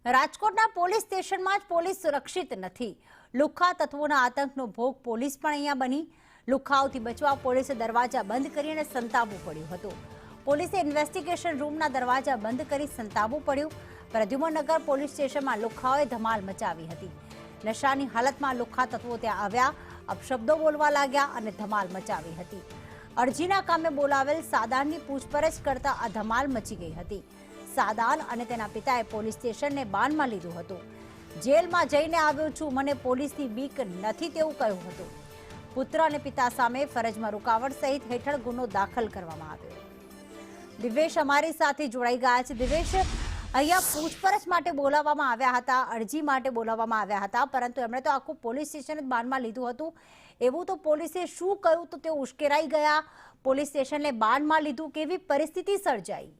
રાજકોટના પોલીસ સ્ટેશનમાં જ પોલીસ સુરક્ષિત નથી। લુખ્ખા તત્વોના આતંકનો ભોગ પોલીસ પણ અહીંયા બની। લુખ્ખાઓથી બચવા પોલીસે દરવાજા બંધ કરીને સંતાવવું પડ્યું હતું। પોલીસે ઇન્વેસ્ટિગેશન રૂમના દરવાજા બંધ કરી સંતાવવું પડ્યું। પ્રદ્યુમનનગર પોલીસ સ્ટેશનમાં લુખ્ખાઓએ ધમાલ મચાવી હતી। નશાની હાલતમાં લુખ્ખા તત્વો ત્યાં આવ્યા, અપશબ્દો બોલવા લાગ્યા અને ધમાલ મચાવી હતી। અરજીના કામે બોલાવેલ સાદાનની પૂછપરછ કરતા આ ધમાલ મચી ગઈ હતી। સાદાન અને તેના પિતાએ પોલીસ સ્ટેશનને બાનમાં લીધું હતું। જેલમાં જઈને આવ્યો છું, મને પોલીસની બીક નથી તેવું કહ્યું હતું। પુત્ર અને પિતા સામે ફરજમાં રૂકાવટ સહિત હેઠળ ગુનો દાખલ કરવામાં આવ્યો। દિવેશ અમારી સાથે જોડાઈ ગયા છે। દિવેશ, અહીંયા પૂછપરછ માટે બોલાવવામાં આવ્યા હતા, અરજી માટે બોલાવવામાં આવ્યા હતા, પરંતુ એમણે તો આખું પોલીસ સ્ટેશન જ બાનમાં લીધું હતું। એવું તો પોલીસે શું કહ્યું તો તેઓ ઉશ્કેરાઈ ગયા? પોલીસ સ્ટેશનને બાનમાં લીધું, કેવી પરિસ્થિતિ સર્જાઈ?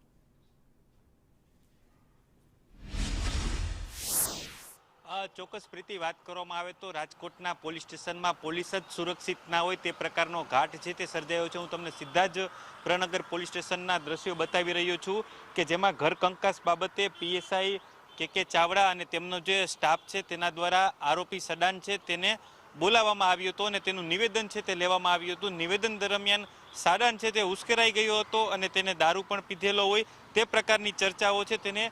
ચોક્કસ પ્રીતિ, વાત કરવામાં આવે તો રાજકોટના પોલીસ સ્ટેશનમાં પોલીસ જ સુરક્ષિત ના હોય તે પ્રકારનો ઘાટ છે તે સર્જાયો છે। હું તમને સીધા જ પ્રનગર પોલીસ સ્ટેશનના દ્રશ્યો બતાવી રહ્યો છું કે જેમાં ઘર કંકાસ બાબતે પીએસઆઈ કે ચાવડા અને તેમનો જે સ્ટાફ છે તેના દ્વારા આરોપી સડાન છે તેને બોલાવવામાં આવ્યો હતો અને તેનું નિવેદન છે તે લેવામાં આવ્યું હતું। નિવેદન દરમિયાન સાડાન છે તે ઉશ્કેરાઈ ગયો હતો અને તેને દારૂ પણ પીધેલો હોય તે પ્રકારની ચર્ચાઓ છે તેને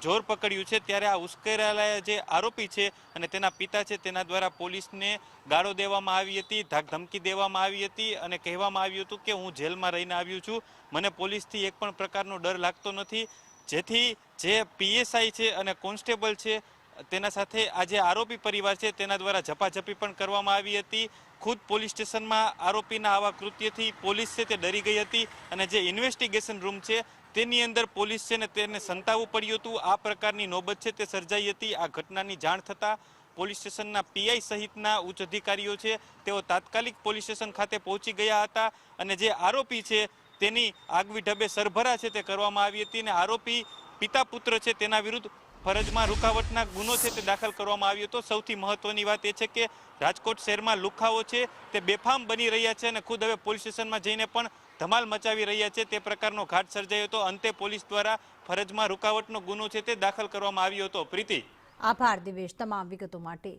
જોર પકડ્યું છે। ત્યારે આ ઉશ્કેરાયેલા જે આરોપી છે અને તેના પિતા છે તેના દ્વારા પોલીસને ગાળો દેવામાં આવી હતી, ધાકધમકી દેવામાં આવી હતી અને કહેવામાં આવ્યું હતું કે હું જેલમાં રહીને આવ્યું છું, મને પોલીસથી એક પણ પ્રકારનો ડર લાગતો નથી। જેથી જે પીએસઆઈ છે અને કોન્સ્ટેબલ છે તેના સાથે આ જે આરોપી પરિવાર છે તેના દ્વારા ઝપાઝપી પણ કરવામાં આવી હતી। ખુદ પોલીસ સ્ટેશનમાં આરોપીના આવા કૃત્યથી પોલીસ છે તે ડરી ગઈ હતી અને જે ઇન્વેસ્ટિગેશન રૂમ છે તેની અંદર પોલીસ છે ને તેને સંતાવવું પડ્યું હતું। આ પ્રકારની નોબત છે તે સર્જાઈ હતી। આ ઘટનાની જાણ થતાં પોલીસ સ્ટેશનના પીઆઈ સહિતના ઉચ્ચ અધિકારીઓ છે તેઓ તાત્કાલિક પોલીસ સ્ટેશન ખાતે પહોંચી ગયા હતા અને જે આરોપી છે તેની આગવી ઢબે સરભરા છે તે કરવામાં આવી હતી અને આરોપી પિતા પુત્ર છે તેના વિરુદ્ધ ફરજમાં રૂકાવટના ગુનો છે તે દાખલ કરવામાં આવ્યો હતો। સૌથી મહત્વની વાત એ છે કે રાજકોટ શહેરમાં લુખ્ખાઓ છે તે બેફામ બની રહ્યા છે અને ખુદ હવે પોલીસ સ્ટેશનમાં જઈને પણ ધમાલ મચાવી રહ્યા છે તે પ્રકારનો ઘાટ સર્જાયો હતો। અંતે પોલીસ દ્વારા ફરજમાં રૂકાવટનો ગુનો છે તે દાખલ કરવામાં આવ્યો હતો। પ્રીતિ, આભાર દિવેશ તમામ વિગતો માટે।